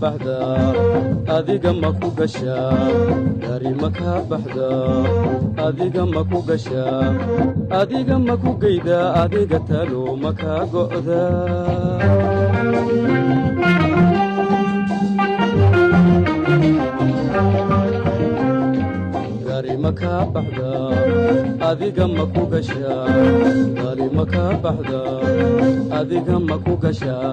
baxda adiga ma ku gashaa gari ma ka baxda adiga ma ku gashaa adiga ma ku geyda adiga talo ma ka go'da gari ma ka baxda adiga ma ku gashaa gari ma ka baxda adiga ma ku gashaa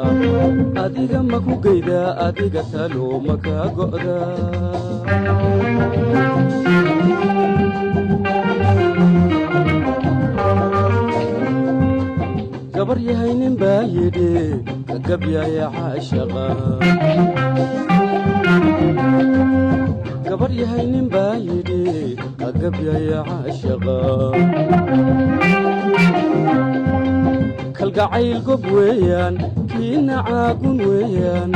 adiga ma ku geyda adiga talo ma ka go'da gabar yahay nin baa yidhi ka gabyaya caashaqa gabar yahay nin baa yidhi ka gabyaya caashaqa kalgacayl gob weeyaan kiina caagun weeyaan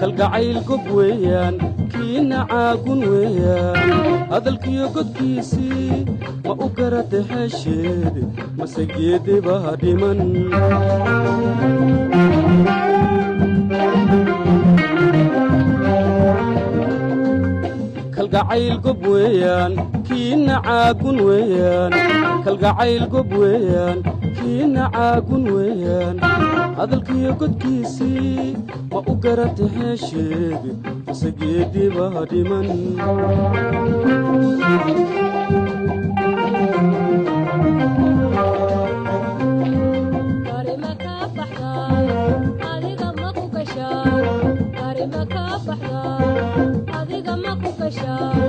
kalgacayl gob weeyaan kiina caagun weeyaan hadalkiyo godkiisii ma u garata hesheed mase geedibaa dhiman kalgacayl gob weeyaan kiina caagun weeyaan kalgacayl gob weeyaan kiina caagun weeyaan hadalkiyo godkiisii ma u garata hesheed mase geedibaa dhiman adiga ma ku gashaa